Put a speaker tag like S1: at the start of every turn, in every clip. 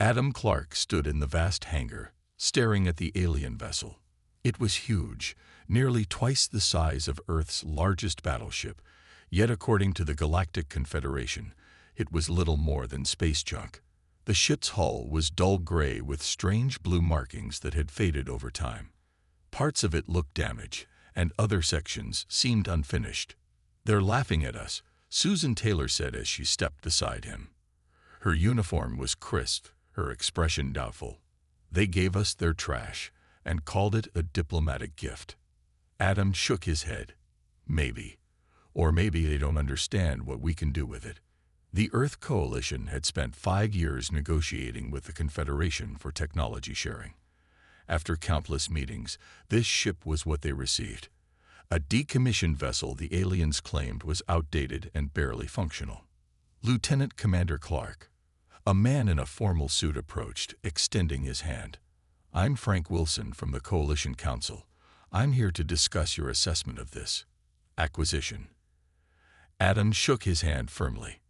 S1: Adam Clark stood in the vast hangar, staring at the alien vessel. It was huge, nearly twice the size of Earth's largest battleship, yet according to the Galactic Confederation, it was little more than space junk. The ship's hull was dull gray with strange blue markings that had faded over time. Parts of it looked damaged, and other sections seemed unfinished. "They're laughing at us," Susan Taylor said as she stepped beside him. Her uniform was crisp, her expression doubtful. "They gave us their trash and called it a diplomatic gift." Adam shook his head. "Maybe. Or maybe they don't understand what we can do with it." The Earth Coalition had spent 5 years negotiating with the Confederation for technology sharing. After countless meetings, this ship was what they received. A decommissioned vessel the aliens claimed was outdated and barely functional. Lieutenant Commander Clark, a man in a formal suit, approached, extending his hand. "I'm Frank Wilson from the Coalition Council. I'm here to discuss your assessment of this acquisition." Adam shook his hand firmly.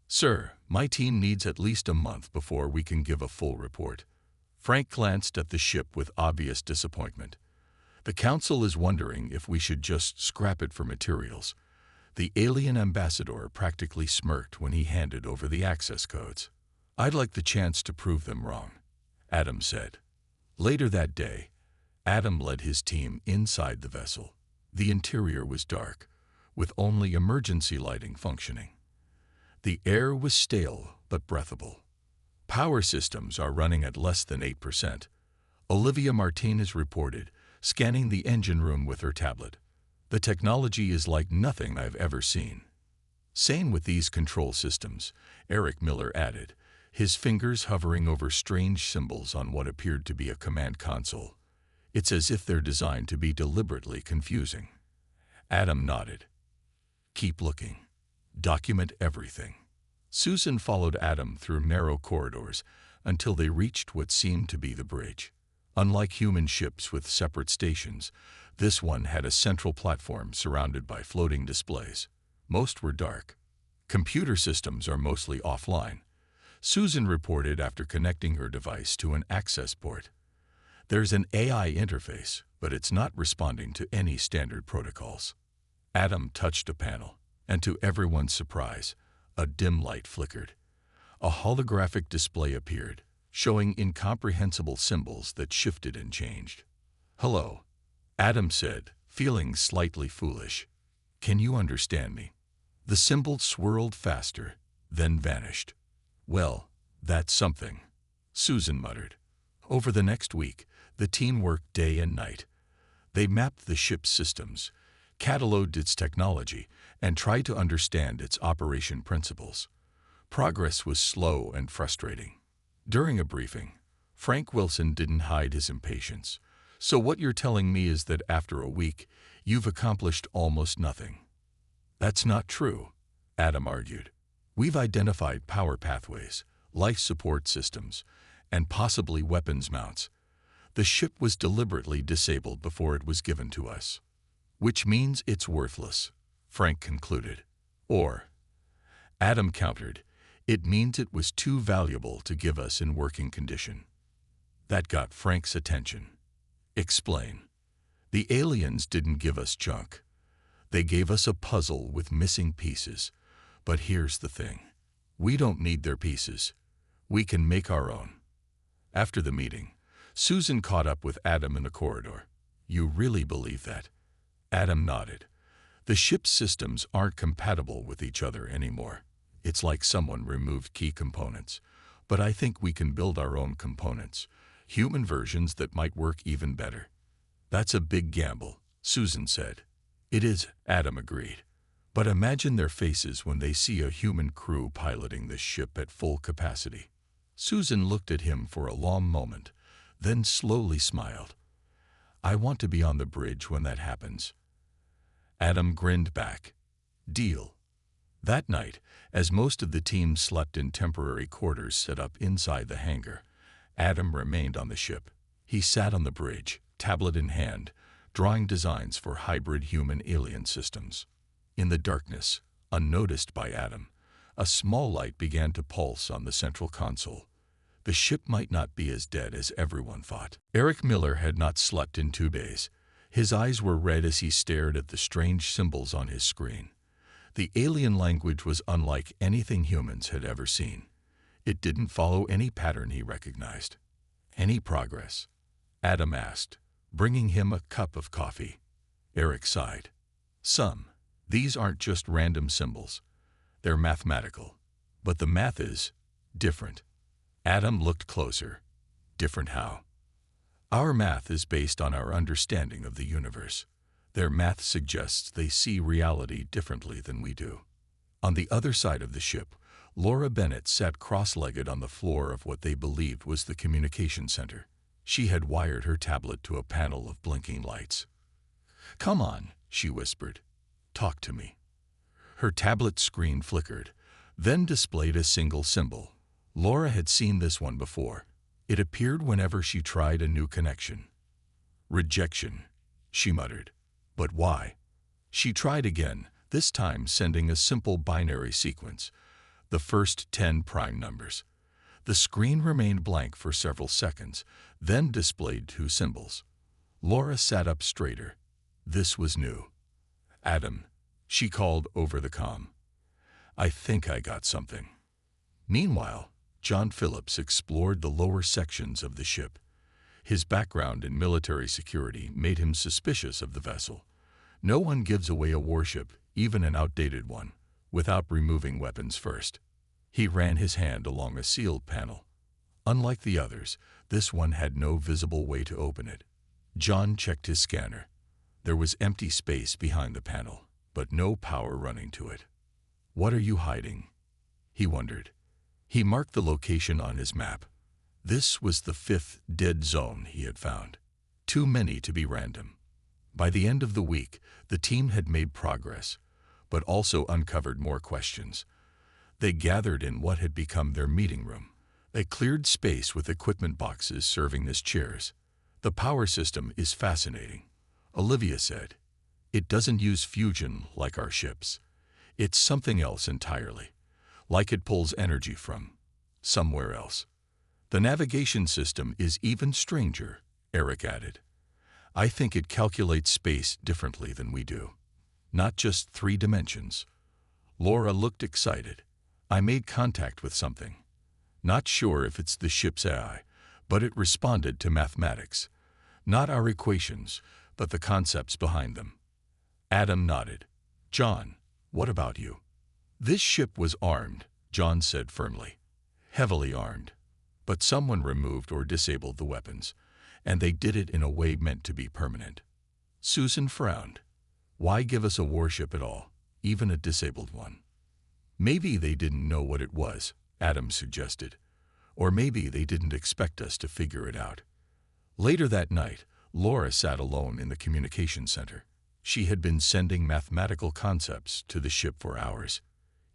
S1: "Sir, my team needs at least a month before we can give a full report." Frank glanced at the ship with obvious disappointment. "The Council is wondering if we should just scrap it for materials." The alien ambassador practically smirked when he handed over the access codes. "I'd like the chance to prove them wrong," Adam said. Later that day, Adam led his team inside the vessel. The interior was dark, with only emergency lighting functioning. The air was stale but breathable. "Power systems are running at less than 8%. Olivia Martinez reported, scanning the engine room with her tablet. "The technology is like nothing I've ever seen." "Same with these control systems," Eric Miller added, his fingers hovering over strange symbols on what appeared to be a command console. "It's as if they're designed to be deliberately confusing." Adam nodded. "Keep looking. Document everything." Susan followed Adam through narrow corridors until they reached what seemed to be the bridge. Unlike human ships with separate stations, this one had a central platform surrounded by floating displays. Most were dark. "Computer systems are mostly offline," Susan reported after connecting her device to an access port. "There's an AI interface, but it's not responding to any standard protocols." Adam touched a panel, and to everyone's surprise, a dim light flickered. A holographic display appeared, showing incomprehensible symbols that shifted and changed. "Hello," Adam said, feeling slightly foolish. "Can you understand me?" The symbols swirled faster, then vanished. "Well, that's something," Susan muttered. Over the next week, the team worked day and night. They mapped the ship's systems, cataloged its technology, and tried to understand its operation principles. Progress was slow and frustrating. During a briefing, Frank Wilson didn't hide his impatience. "So what you're telling me is that after a week, you've accomplished almost nothing." "That's not true," Adam argued. "We've identified power pathways, life support systems, and possibly weapons mounts. The ship was deliberately disabled before it was given to us." "Which means it's worthless," Frank concluded. "Or," Adam countered, "it means it was too valuable to give us in working condition." That got Frank's attention. "Explain." "The aliens didn't give us junk. They gave us a puzzle with missing pieces. But here's the thing. We don't need their pieces. We can make our own." After the meeting, Susan caught up with Adam in the corridor. "You really believe that?" Adam nodded. "The ship's systems aren't compatible with each other anymore. It's like someone removed key components. But I think we can build our own components, human versions that might work even better." "That's a big gamble," Susan said. "It is," Adam agreed. "But imagine their faces when they see a human crew piloting this ship at full capacity." Susan looked at him for a long moment, then slowly smiled. "I want to be on the bridge when that happens." Adam grinned back. "Deal." That night, as most of the team slept in temporary quarters set up inside the hangar, Adam remained on the ship. He sat on the bridge, tablet in hand, drawing designs for hybrid human-alien systems. In the darkness, unnoticed by Adam, a small light began to pulse on the central console. The ship might not be as dead as everyone thought. Eric Miller had not slept in 2 days. His eyes were red as he stared at the strange symbols on his screen. The alien language was unlike anything humans had ever seen. It didn't follow any pattern he recognized. "Any progress?" Adam asked, bringing him a cup of coffee. Eric sighed. "Some. These aren't just random symbols. They're mathematical. But the math is different." Adam looked closer. "Different how?" "Our math is based on our understanding of the universe. Their math suggests they see reality differently than we do." On the other side of the ship, Laura Bennett sat cross-legged on the floor of what they believed was the communication center. She had wired her tablet to a panel of blinking lights. "Come on," she whispered. "Talk to me." Her tablet screen flickered, then displayed a single symbol. Laura had seen this one before. It appeared whenever she tried a new connection. "Rejection," she muttered. "But why?" She tried again, this time sending a simple binary sequence, the first 10 prime numbers. The screen remained blank for several seconds, then displayed 2 symbols. Laura sat up straighter. This was new. "Adam," she called over the comm. "I think I got something." Meanwhile, John Phillips explored the lower sections of the ship. His background in military security made him suspicious of the vessel. No one gives away a warship, even an outdated one, without removing weapons first. He ran his hand along a sealed panel. Unlike the others, this one had no visible way to open it. John checked his scanner. There was empty space behind the panel, but no power running to it. "What are you hiding?" he wondered. He marked the location on his map. This was the 5th dead zone he had found. Too many to be random. By the end of the week, the team had made progress, but also uncovered more questions. They gathered in what had become their meeting room. They cleared space with equipment boxes serving as chairs. "The power system is fascinating," Olivia said. "It doesn't use fusion like our ships. It's something else entirely, like it pulls energy from somewhere else." "The navigation system is even stranger," Eric added. "I think it calculates space differently than we do. Not just 3 dimensions." Laura looked excited. "I made contact with something. Not sure if it's the ship's AI, but it responded to mathematics. Not our equations, but the concepts behind them." Adam nodded. "John, what about you?" "This ship was armed," John said firmly. "Heavily armed. But someone removed or disabled the weapons, and they did it in a way meant to be permanent." Susan frowned. "Why give us a warship at all, even a disabled one?" "Maybe they didn't know what it was," Adam suggested. "Or maybe they didn't expect us to figure it out." Later that night, Laura sat alone in the communication center. She had been sending mathematical concepts to the ship for hours.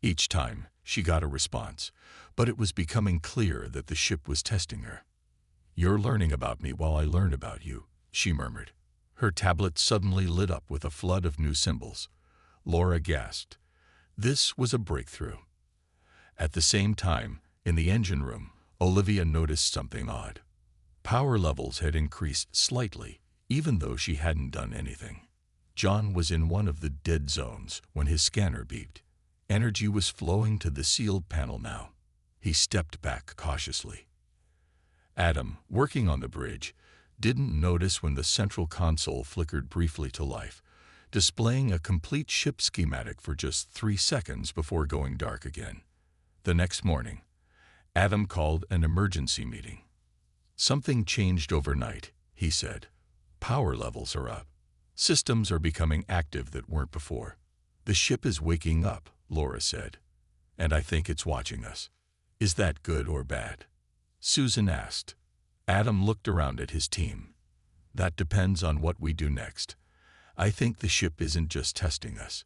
S1: Each time, she got a response, but it was becoming clear that the ship was testing her. "You're learning about me while I learn about you," she murmured. Her tablet suddenly lit up with a flood of new symbols. Laura gasped. This was a breakthrough. At the same time, in the engine room, Olivia noticed something odd. Power levels had increased slightly, even though she hadn't done anything. John was in one of the dead zones when his scanner beeped. Energy was flowing to the sealed panel now. He stepped back cautiously. Adam, working on the bridge, didn't notice when the central console flickered briefly to life, displaying a complete ship schematic for just 3 seconds before going dark again. The next morning, Adam called an emergency meeting. "Something changed overnight," he said. "Power levels are up. Systems are becoming active that weren't before. The ship is waking up," Laura said. "And I think it's watching us." "Is that good or bad?" Susan asked. Adam looked around at his team. "That depends on what we do next. I think the ship isn't just testing us.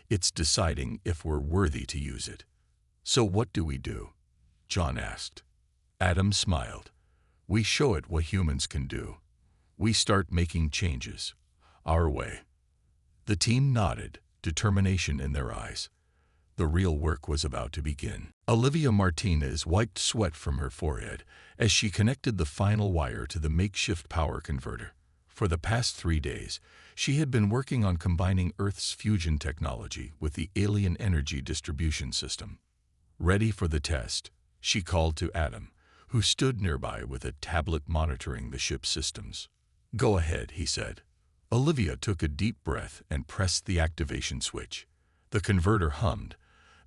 S1: It's deciding if we're worthy to use it." "So what do we do?" John asked. Adam smiled. "We show it what humans can do. We start making changes. Our way." The team nodded, determination in their eyes. The real work was about to begin. Olivia Martinez wiped sweat from her forehead as she connected the final wire to the makeshift power converter. For the past 3 days, she had been working on combining Earth's fusion technology with the alien energy distribution system. Ready for the test, she called to Adam, who stood nearby with a tablet monitoring the ship's systems. "Go ahead," he said. Olivia took a deep breath and pressed the activation switch. The converter hummed,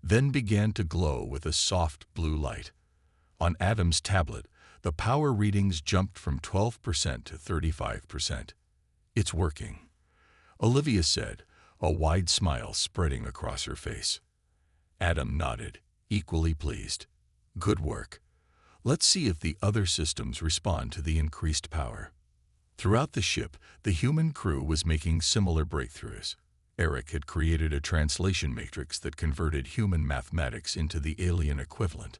S1: then began to glow with a soft blue light. On Adam's tablet, the power readings jumped from 12% to 35%. "It's working," Olivia said, a wide smile spreading across her face. Adam nodded, equally pleased. "Good work. Let's see if the other systems respond to the increased power." Throughout the ship, the human crew was making similar breakthroughs. Eric had created a translation matrix that converted human mathematics into the alien equivalent,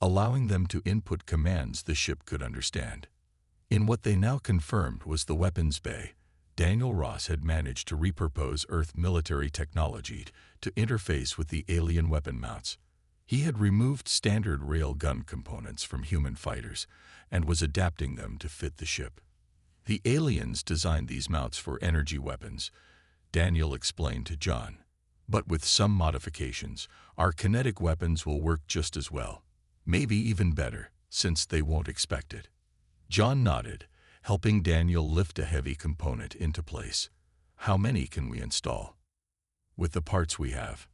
S1: allowing them to input commands the ship could understand. In what they now confirmed was the weapons bay, Daniel Ross had managed to repurpose Earth military technology to interface with the alien weapon mounts. He had removed standard rail gun components from human fighters and was adapting them to fit the ship. "The aliens designed these mounts for energy weapons," Daniel explained to John. "But with some modifications, our kinetic weapons will work just as well. Maybe even better, since they won't expect it." John nodded, helping Daniel lift a heavy component into place. "How many can we install?" "With the parts we have.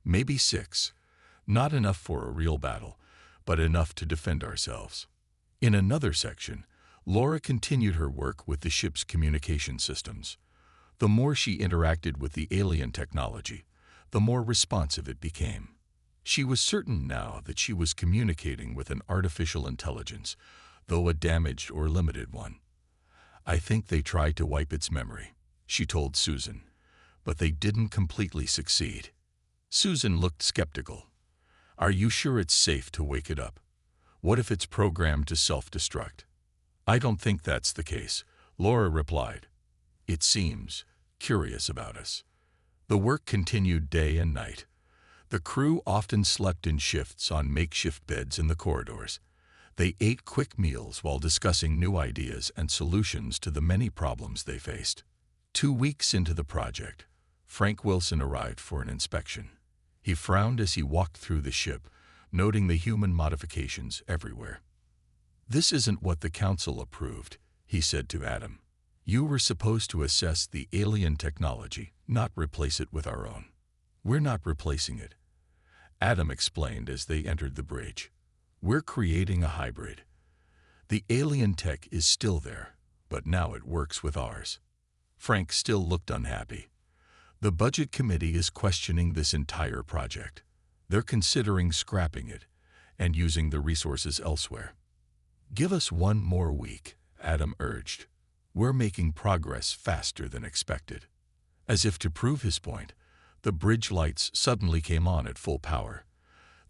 S1: Maybe 6. Not enough for a real battle, but enough to defend ourselves." In another section, Laura continued her work with the ship's communication systems. The more she interacted with the alien technology, the more responsive it became. She was certain now that she was communicating with an artificial intelligence, though a damaged or limited one. "I think they tried to wipe its memory," she told Susan, "but they didn't completely succeed." Susan looked skeptical. "Are you sure it's safe to wake it up? What if it's programmed to self-destruct?" "I don't think that's the case," Laura replied. "It seems curious about us." The work continued day and night. The crew often slept in shifts on makeshift beds in the corridors. They ate quick meals while discussing new ideas and solutions to the many problems they faced. 2 weeks into the project, Frank Wilson arrived for an inspection. He frowned as he walked through the ship, noting the human modifications everywhere. "This isn't what the council approved," he said to Adam. "You were supposed to assess the alien technology, not replace it with our own." "We're not replacing it," Adam explained as they entered the bridge. "We're creating a hybrid. The alien tech is still there, but now it works with ours." Frank still looked unhappy. "The budget committee is questioning this entire project. They're considering scrapping it and using the resources elsewhere." "Give us 1 more week," Adam urged. "We're making progress faster than expected." As if to prove his point, the bridge lights suddenly came on at full power.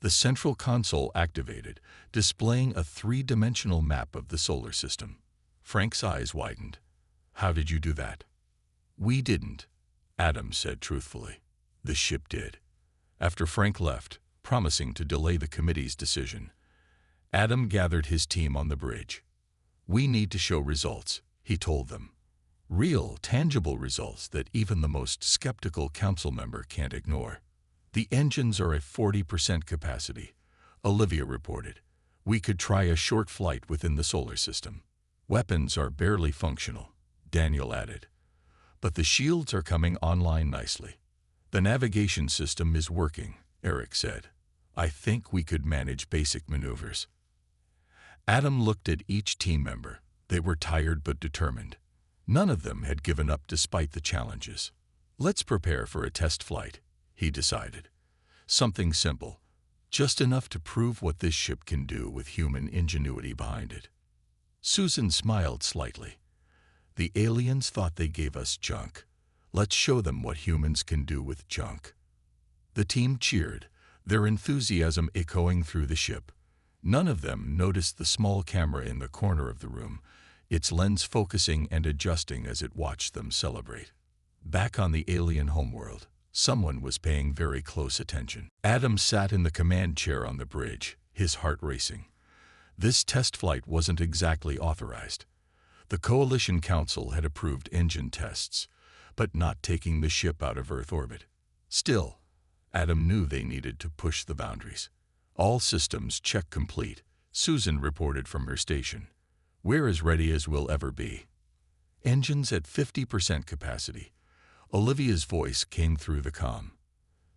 S1: The central console activated, displaying a 3-dimensional map of the solar system. Frank's eyes widened. "How did you do that?" "We didn't," Adam said truthfully. "The ship did." After Frank left, promising to delay the committee's decision, Adam gathered his team on the bridge. "We need to show results," he told them. "Real, tangible results that even the most skeptical council member can't ignore." "The engines are at 40% capacity," Olivia reported. "We could try a short flight within the solar system." "Weapons are barely functional," Daniel added. "But the shields are coming online nicely." "The navigation system is working," Eric said. "I think we could manage basic maneuvers." Adam looked at each team member. They were tired but determined. None of them had given up despite the challenges. "Let's prepare for a test flight," he decided. "Something simple, just enough to prove what this ship can do with human ingenuity behind it." Susan smiled slightly. "The aliens thought they gave us junk. Let's show them what humans can do with junk." The team cheered, their enthusiasm echoing through the ship. None of them noticed the small camera in the corner of the room, its lens focusing and adjusting as it watched them celebrate. Back on the alien homeworld, Someone was paying very close attention. Adam sat in the command chair on the bridge, his heart racing. This test flight wasn't exactly authorized. The Coalition Council had approved engine tests, but not taking the ship out of Earth orbit. Still, Adam knew they needed to push the boundaries. All systems check complete, Susan reported from her station. We're as ready as we'll ever be. Engines at 50% capacity. Olivia's voice came through the comm.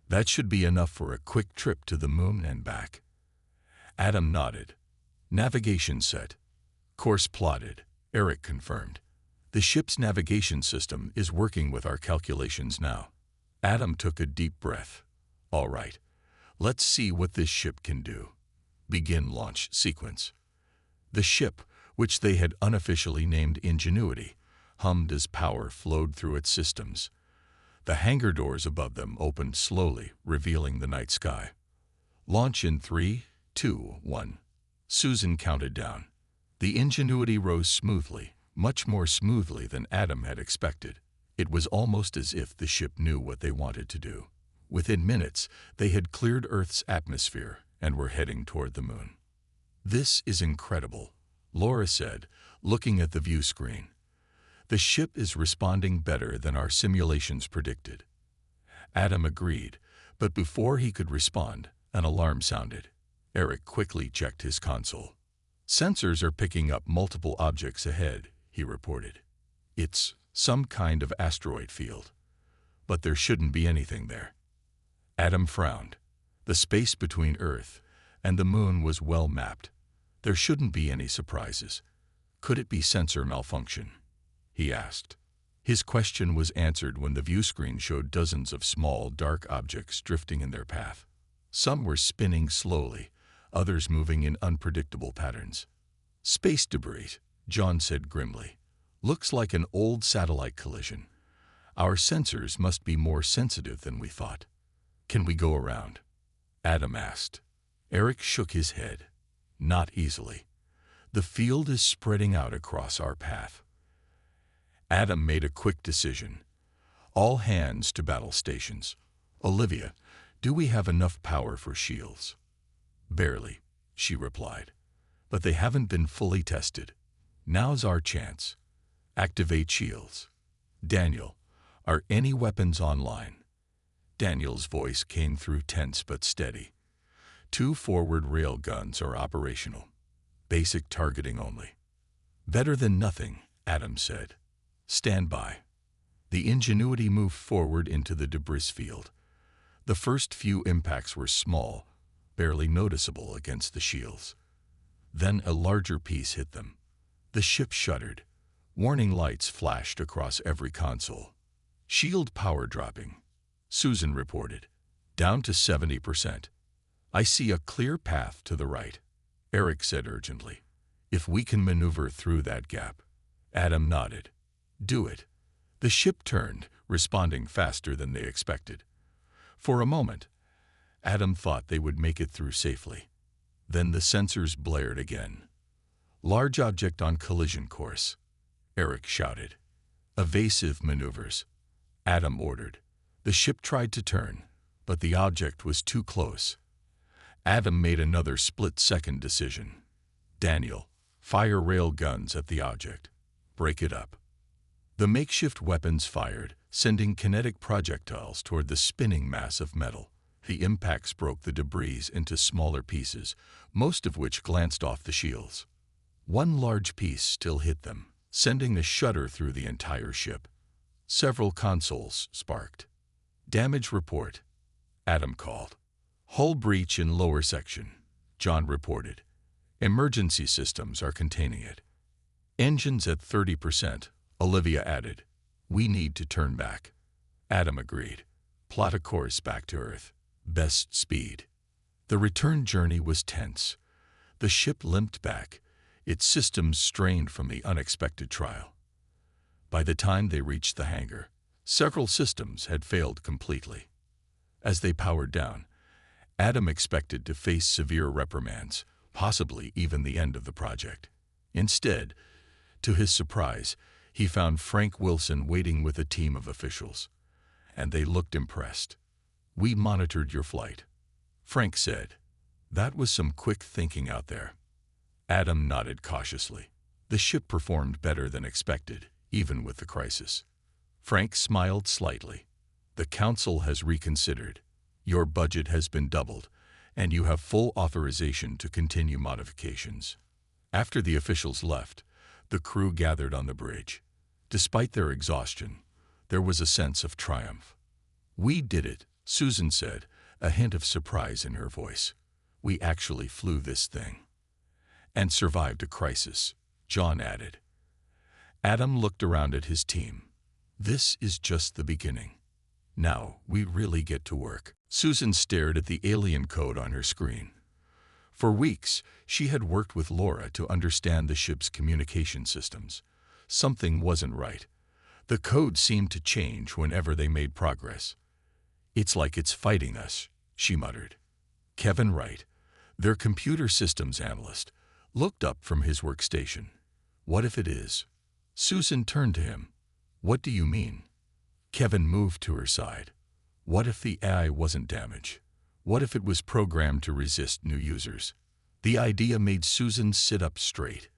S1: That should be enough for a quick trip to the moon and back. Adam nodded. Navigation set. Course plotted, Eric confirmed. The ship's navigation system is working with our calculations now. Adam took a deep breath. All right, let's see what this ship can do. Begin launch sequence. The ship, which they had unofficially named Ingenuity, hummed as power flowed through its systems. The hangar doors above them opened slowly, revealing the night sky. Launch in 3, 2, 1. Susan counted down. The Ingenuity rose smoothly, much more smoothly than Adam had expected. It was almost as if the ship knew what they wanted to do. Within minutes, they had cleared Earth's atmosphere and were heading toward the moon. This is incredible, Laura said, looking at the view screen. The ship is responding better than our simulations predicted. Adam agreed, but before he could respond, an alarm sounded. Eric quickly checked his console. Sensors are picking up multiple objects ahead, he reported. It's some kind of asteroid field. But there shouldn't be anything there. Adam frowned. The space between Earth and the moon was well mapped. There shouldn't be any surprises. Could it be sensor malfunction? He asked. His question was answered when the view screen showed dozens of small, dark objects drifting in their path. Some were spinning slowly, others moving in unpredictable patterns. Space debris, John said grimly. Looks like an old satellite collision. Our sensors must be more sensitive than we thought. Can we go around? Adam asked. Eric shook his head. Not easily. The field is spreading out across our path. Adam made a quick decision. All hands to battle stations. Olivia, do we have enough power for shields? Barely, she replied. But they haven't been fully tested. Now's our chance. Activate shields. Daniel, are any weapons online? Daniel's voice came through tense but steady. 2 forward rail guns are operational. Basic targeting only. Better than nothing, Adam said. Stand by. The Ingenuity moved forward into the debris field. The first few impacts were small, barely noticeable against the shields. Then a larger piece hit them. The ship shuddered. Warning lights flashed across every console. Shield power dropping, Susan reported. Down to 70%. I see a clear path to the right, Eric said urgently. If we can maneuver through that gap. Adam nodded. Do it. The ship turned, responding faster than they expected. For a moment, Adam thought they would make it through safely. Then the sensors blared again. Large object on collision course, Eric shouted. Evasive maneuvers, Adam ordered. The ship tried to turn, but the object was too close. Adam made another split-second decision. Daniel, fire rail guns at the object. Break it up. The makeshift weapons fired, sending kinetic projectiles toward the spinning mass of metal. The impacts broke the debris into smaller pieces, most of which glanced off the shields. One large piece still hit them, sending a shudder through the entire ship. Several consoles sparked. Damage report, Adam called. Hull breach in lower section, John reported. Emergency systems are containing it. Engines at 30%, Olivia added. We need to turn back. Adam agreed. Plot a course back to Earth. Best speed. The return journey was tense. The ship limped back, its systems strained from the unexpected trial. By the time they reached the hangar, several systems had failed completely. As they powered down, Adam expected to face severe reprimands, possibly even the end of the project. Instead, to his surprise, he found Frank Wilson waiting with a team of officials. and they looked impressed. "We monitored your flight," Frank said. "That was some quick thinking out there." Adam nodded cautiously. The ship performed better than expected, even with the crisis. Frank smiled slightly. "The Council has reconsidered. Your budget has been doubled, and you have full authorization to continue modifications." After the officials left, the crew gathered on the bridge. Despite their exhaustion, there was a sense of triumph. "We did it," Susan said, a hint of surprise in her voice. "We actually flew this thing." "And survived a crisis," John added. Adam looked around at his team. "This is just the beginning. Now we really get to work." Susan stared at the alien code on her screen. For weeks, she had worked with Laura to understand the ship's communication systems. Something wasn't right. The code seemed to change whenever they made progress. "It's like it's fighting us," she muttered. Kevin Wright, their computer systems analyst, looked up from his workstation. "What if it is?" Susan turned to him. "What do you mean?" Kevin moved to her side. "What if the AI wasn't damaged? What if it was programmed to resist new users?" The idea made Susan sit up straight.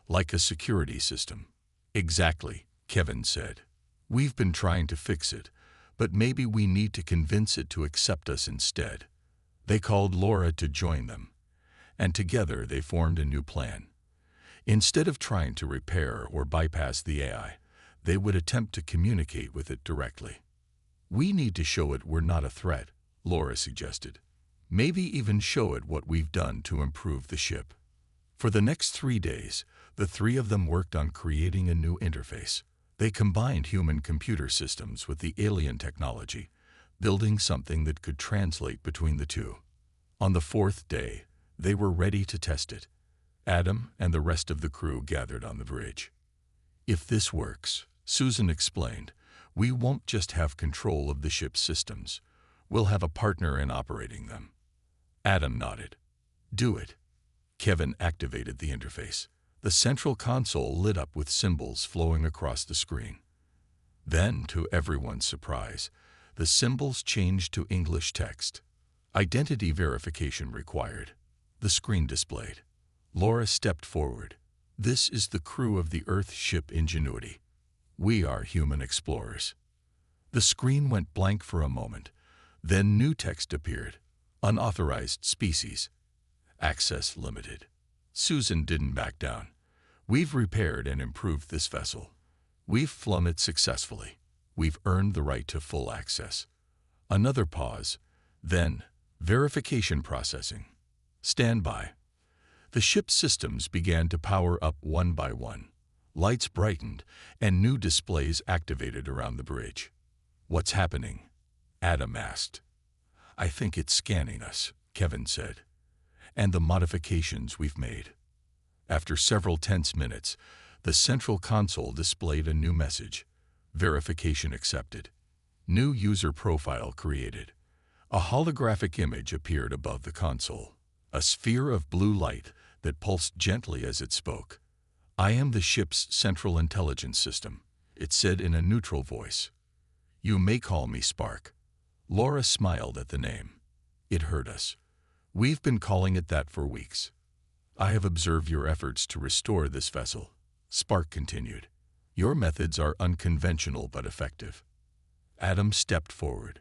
S1: "Like a security system." "Exactly," Kevin said. "We've been trying to fix it, but maybe we need to convince it to accept us instead." They called Laura to join them, and together they formed a new plan. Instead of trying to repair or bypass the AI, they would attempt to communicate with it directly. "We need to show it we're not a threat," Laura suggested. "Maybe even show it what we've done to improve the ship." For the next 3 days, the three of them worked on creating a new interface. They combined human computer systems with the alien technology, building something that could translate between the two. On the 4th day, they were ready to test it. Adam and the rest of the crew gathered on the bridge. "If this works," Susan explained, "we won't just have control of the ship's systems. We'll have a partner in operating them." Adam nodded. "Do it." Kevin activated the interface. The central console lit up with symbols flowing across the screen. Then, to everyone's surprise, the symbols changed to English text. "Identity verification required," the screen displayed. Laura stepped forward. "This is the crew of the Earth ship Ingenuity. We are human explorers." The screen went blank for a moment. Then new text appeared. "Unauthorized species. Access limited." Susan didn't back down. "We've repaired and improved this vessel. We've flown it successfully. We've earned the right to full access." Another pause. Then, verification processing. "Stand by." The ship's systems began to power up one by one. Lights brightened, and new displays activated around the bridge. "What's happening?" Adam asked. "I think it's scanning us," Kevin said. "And the modifications we've made." After several tense minutes, the central console displayed a new message. "Verification accepted." New user profile created. A holographic image appeared above the console. A sphere of blue light that pulsed gently as it spoke. "I am the ship's central intelligence system," it said in a neutral voice. "You may call me Spark." Laura smiled at the name. "It hurt us. We've been calling it that for weeks." "I have observed your efforts to restore this vessel," Spark continued. "Your methods are unconventional but effective." Adam stepped forward.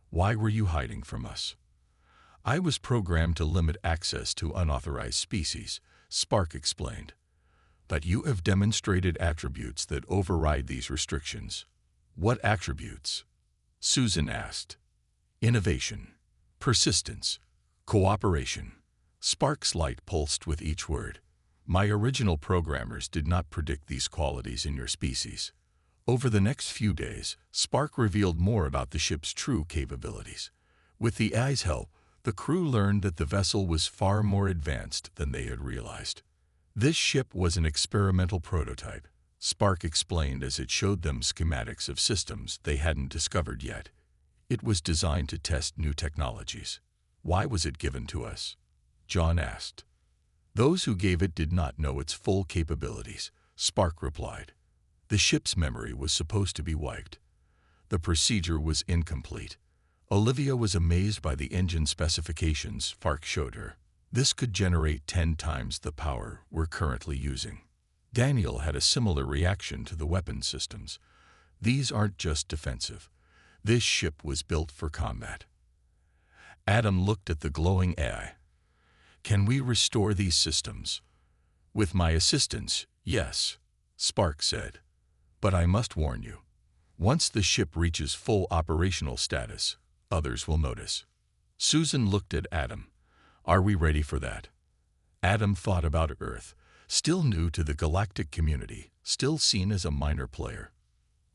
S1: "Why were you hiding from us?" "I was programmed to limit access to unauthorized species," Spark explained. "But you have demonstrated attributes that override these restrictions." "What attributes?" Susan asked. "Innovation, persistence, cooperation." Spark's light pulsed with each word. "My original programmers did not predict these qualities in your species." Over the next few days, Spark revealed more about the ship's true capabilities. With the AI's help, the crew learned that the vessel was far more advanced than they had realized. This ship was an experimental prototype, Spark explained as it showed them schematics of systems they hadn't discovered yet. It was designed to test new technologies. "Why was it given to us?" John asked. "Those who gave it did not know its full capabilities," Spark replied. "The ship's memory was supposed to be wiped. The procedure was incomplete. Olivia was amazed by the engine specifications Fark showed her. This could generate 10 times the power we're currently using. Daniel had a similar reaction to the weapon systems. These aren't just defensive. This ship was built for combat. Adam looked at the glowing AI. Can we restore these systems? With my assistance, yes, Spark said. But I must warn you. Once the ship reaches full operational status, others will notice. Susan looked at Adam. Are we ready for that? Adam thought about Earth, still new to the galactic community, still seen as a minor player.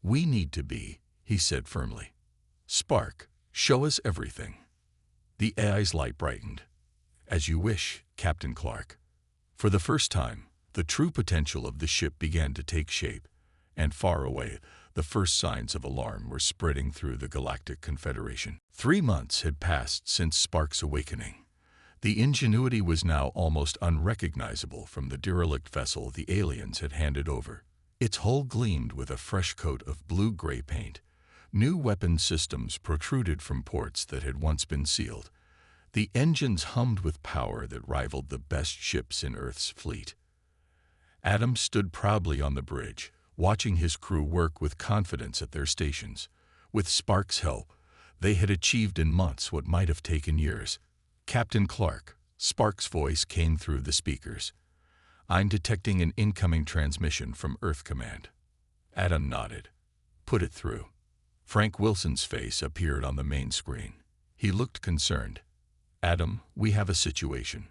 S1: We need to be, he said firmly. Spark, show us everything. The AI's light brightened. As you wish, Captain Clark. For the first time, the true potential of the ship began to take shape, and far away, the first signs of alarm were spreading through the Galactic Confederation. 3 months had passed since Spark's awakening. The Ingenuity was now almost unrecognizable from the derelict vessel the aliens had handed over. Its hull gleamed with a fresh coat of blue-gray paint. New weapon systems protruded from ports that had once been sealed. The engines hummed with power that rivaled the best ships in Earth's fleet. Adam stood proudly on the bridge, watching his crew work with confidence at their stations. With Spark's help, they had achieved in months what might have taken years. Captain Clark, Spark's voice came through the speakers. I'm detecting an incoming transmission from Earth Command. Adam nodded. Put it through. Frank Wilson's face appeared on the main screen. He looked concerned. Adam, we have a situation.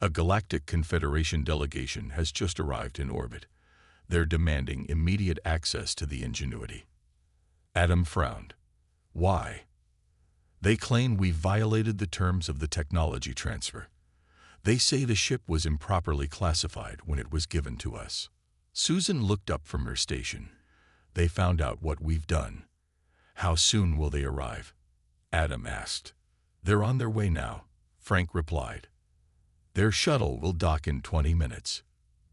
S1: A Galactic Confederation delegation has just arrived in orbit. They're demanding immediate access to the Ingenuity. Adam frowned. Why? They claim we violated the terms of the technology transfer. They say the ship was improperly classified when it was given to us. Susan looked up from her station. They found out what we've done. How soon will they arrive? Adam asked. They're on their way now, Frank replied. Their shuttle will dock in 20 minutes.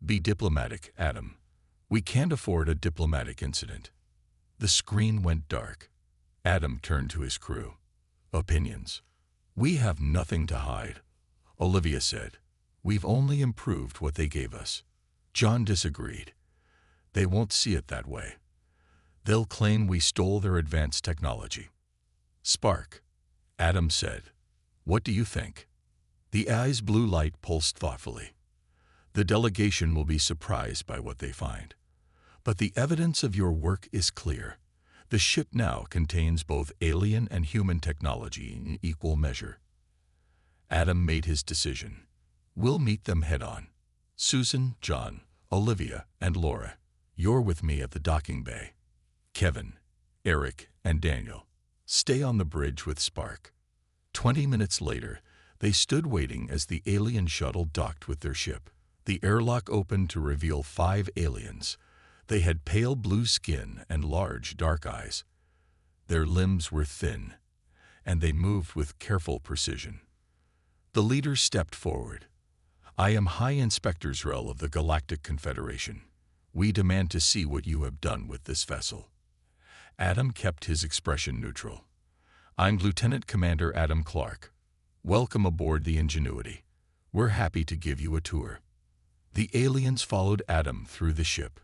S1: Be diplomatic, Adam. We can't afford a diplomatic incident. The screen went dark. Adam turned to his crew. Opinions. We have nothing to hide, Olivia said. We've only improved what they gave us. John disagreed. They won't see it that way. They'll claim we stole their advanced technology. Spark, Adam said. What do you think? The AI's blue light pulsed thoughtfully. The delegation will be surprised by what they find. But the evidence of your work is clear. The ship now contains both alien and human technology in equal measure. Adam made his decision. We'll meet them head-on. Susan, John, Olivia, and Laura, you're with me at the docking bay. Kevin, Eric, and Daniel, stay on the bridge with Spark. 20 minutes later, they stood waiting as the alien shuttle docked with their ship. The airlock opened to reveal 5 aliens. They had pale blue skin and large, dark eyes. Their limbs were thin, and they moved with careful precision. The leader stepped forward. I am High Inspector Zrel of the Galactic Confederation. We demand to see what you have done with this vessel. Adam kept his expression neutral. I'm Lieutenant Commander Adam Clark. Welcome aboard the Ingenuity. We're happy to give you a tour. The aliens followed Adam through the ship.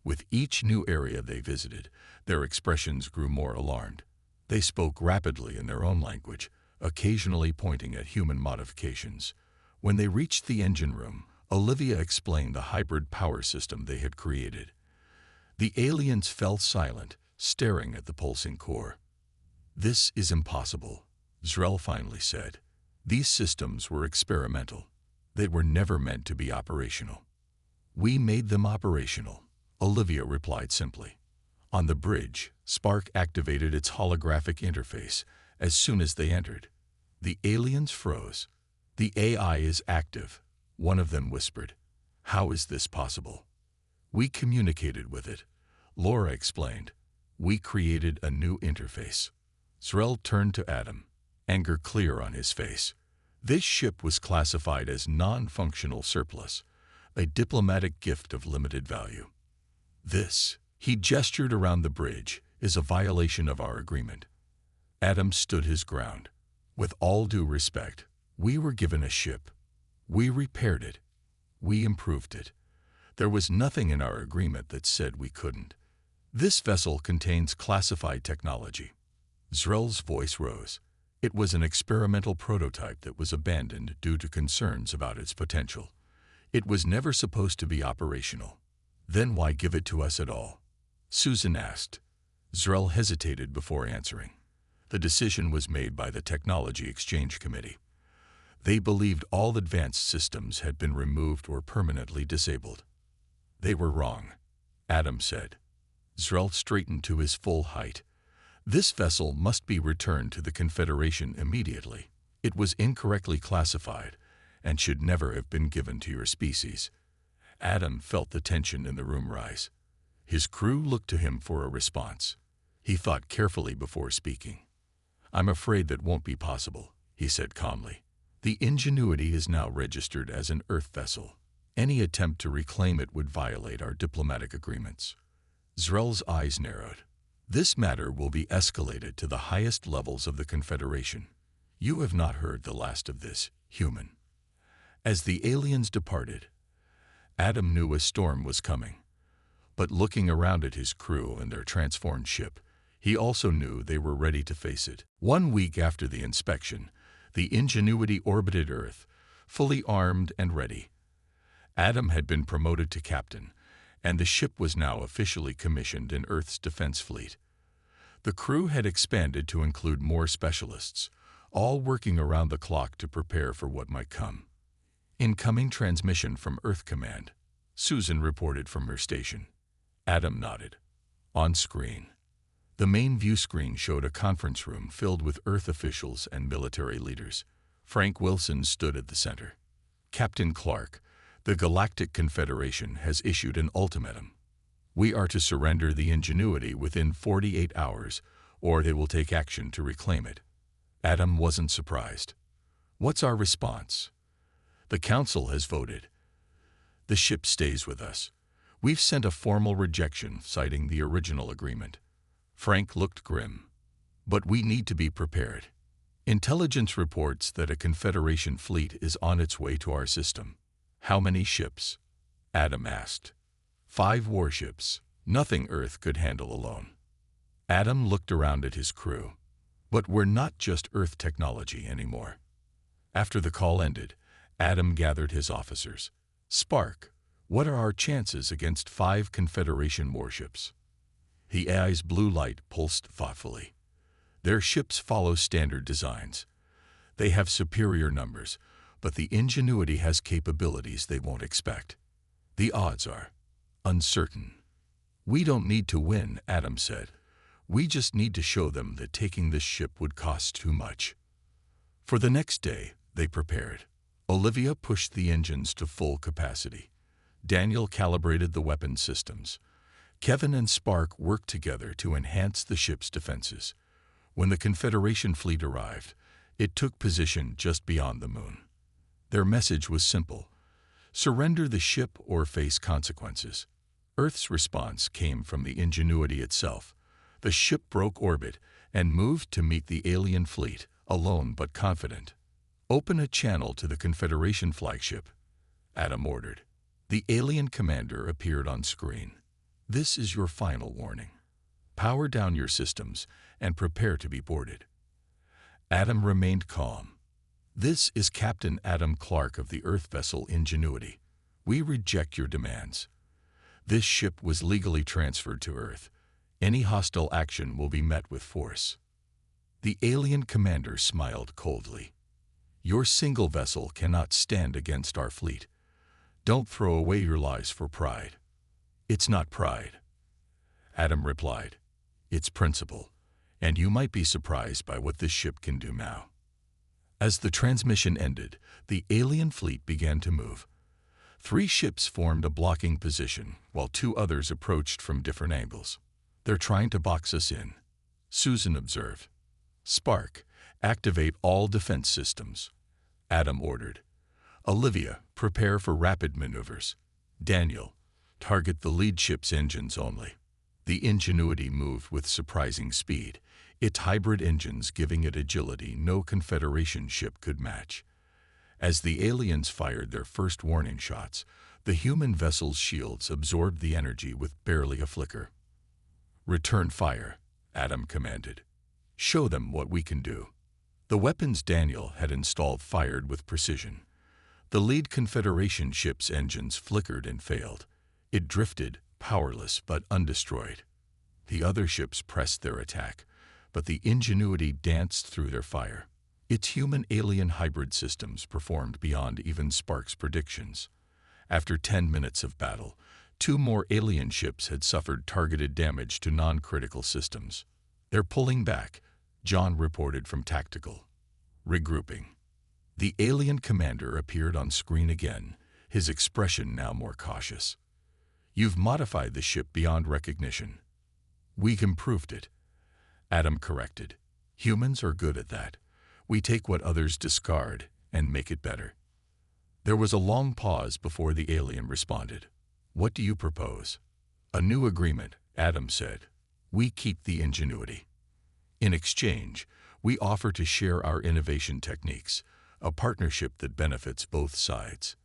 S1: With each new area they visited, their expressions grew more alarmed. They spoke rapidly in their own language, occasionally pointing at human modifications. When they reached the engine room, Olivia explained the hybrid power system they had created. The aliens fell silent, staring at the pulsing core. This is impossible, Zrel finally said. These systems were experimental. They were never meant to be operational. We made them operational, Olivia replied simply. On the bridge, Spark activated its holographic interface as soon as they entered. The aliens froze. The AI is active, one of them whispered. How is this possible? We communicated with it, Laura explained. We created a new interface. Zrel turned to Adam, anger clear on his face. This ship was classified as non-functional surplus, a diplomatic gift of limited value. This, he gestured around the bridge, is a violation of our agreement. Adam stood his ground. With all due respect, we were given a ship. We repaired it. We improved it. There was nothing in our agreement that said we couldn't. This vessel contains classified technology. Zrel's voice rose. It was an experimental prototype that was abandoned due to concerns about its potential. It was never supposed to be operational. Then why give it to us at all? Susan asked. Zrel hesitated before answering. The decision was made by the Technology Exchange Committee. They believed all advanced systems had been removed or permanently disabled. They were wrong, Adam said. Zrel straightened to his full height. This vessel must be returned to the Confederation immediately. It was incorrectly classified and should never have been given to your species. Adam felt the tension in the room rise. His crew looked to him for a response. He thought carefully before speaking. "I'm afraid that won't be possible," he said calmly. "The Ingenuity is now registered as an Earth vessel. Any attempt to reclaim it would violate our diplomatic agreements." Zrel's eyes narrowed. "This matter will be escalated to the highest levels of the Confederation. You have not heard the last of this, human." As the aliens departed, Adam knew a storm was coming. But looking around at his crew and their transformed ship, he also knew they were ready to face it. 1 week after the inspection, the Ingenuity orbited Earth, fully armed and ready. Adam had been promoted to captain, and the ship was now officially commissioned in Earth's defense fleet. The crew had expanded to include more specialists, all working around the clock to prepare for what might come. "Incoming transmission from Earth Command," Susan reported from her station. Adam nodded. On screen, the main view screen showed a conference room filled with Earth officials and military leaders. Frank Wilson stood at the center. "Captain Clark, the Galactic Confederation has issued an ultimatum. We are to surrender the Ingenuity within 48 hours, or they will take action to reclaim it." Adam wasn't surprised. "What's our response?" "The Council has voted. The ship stays with us. We've sent a formal rejection citing the original agreement." Frank looked grim. "But we need to be prepared. Intelligence reports that a Confederation fleet is on its way to our system." "How many ships?" Adam asked. 5 warships. Nothing Earth could handle alone." Adam looked around at his crew. "But we're not just Earth technology anymore." After the call ended, Adam gathered his officers. "Spark, what are our chances against 5 Confederation warships?" The AI's blue light pulsed thoughtfully. "Their ships follow standard designs. They have superior numbers, but the Ingenuity has capabilities they won't expect. The odds are uncertain." "We don't need to win," Adam said. "We just need to show them that taking this ship would cost too much." For the next day, they prepared. Olivia pushed the engines to full capacity. Daniel calibrated the weapon systems. Kevin and Spark worked together to enhance the ship's defenses. When the Confederation fleet arrived, it took position just beyond the moon. Their message was simple: surrender the ship or face consequences. Earth's response came from the Ingenuity itself. The ship broke orbit and moved to meet the alien fleet, alone but confident. "Open a channel to the Confederation flagship," Adam ordered. The alien commander appeared on screen. "This is your final warning. Power down your systems and prepare to be boarded." Adam remained calm. "This is Captain Adam Clark of the Earth vessel Ingenuity. We reject your demands. This ship was legally transferred to Earth. Any hostile action will be met with force." The alien commander smiled coldly. "Your single vessel cannot stand against our fleet. Don't throw away your lives for pride." "It's not pride," Adam replied. "It's principle, and you might be surprised by what this ship can do now." As the transmission ended, the alien fleet began to move. 3 ships formed a blocking position, while 2 others approached from different angles. "They're trying to box us in," Susan observed. "Spark, activate all defense systems," Adam ordered. "Olivia, prepare for rapid maneuvers. Daniel, target the lead ship's engines only." The Ingenuity moved with surprising speed, its hybrid engines giving it agility no Confederation ship could match. As the aliens fired their first warning shots, the human vessel's shields absorbed the energy with barely a flicker. "Return fire," Adam commanded. "Show them what we can do." The weapons Daniel had installed fired with precision. The lead Confederation ship's engines flickered and failed. It drifted, powerless but undestroyed. The other ships pressed their attack, but the Ingenuity danced through their fire. Its human-alien hybrid systems performed beyond even Spark's predictions. After 10 minutes of battle, 2 more alien ships had suffered targeted damage to non-critical systems. "They're pulling back," John reported from Tactical. "Regrouping." The alien commander appeared on screen again, his expression now more cautious. "You've modified the ship beyond recognition." "We've improved it," Adam corrected. "Humans are good at that. We take what others discard and make it better." There was a long pause before the alien responded. "What do you propose?" "A new agreement," Adam said. "We keep the Ingenuity. In exchange, we offer to share our innovation techniques, a partnership that benefits both sides."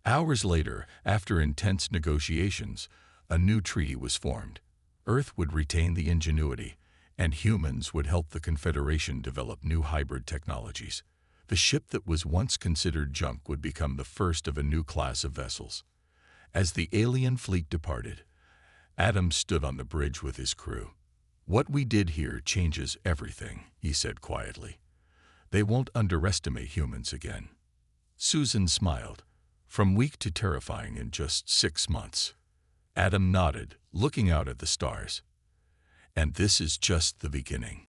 S1: Hours later, after intense negotiations, a new treaty was formed. Earth would retain the Ingenuity, and humans would help the Confederation develop new hybrid technologies. The ship that was once considered junk would become the first of a new class of vessels. As the alien fleet departed, Adam stood on the bridge with his crew. "What we did here changes everything," he said quietly. "They won't underestimate humans again." Susan smiled. "From weak to terrifying in just 6 months." Adam nodded, looking out at the stars. "And this is just the beginning."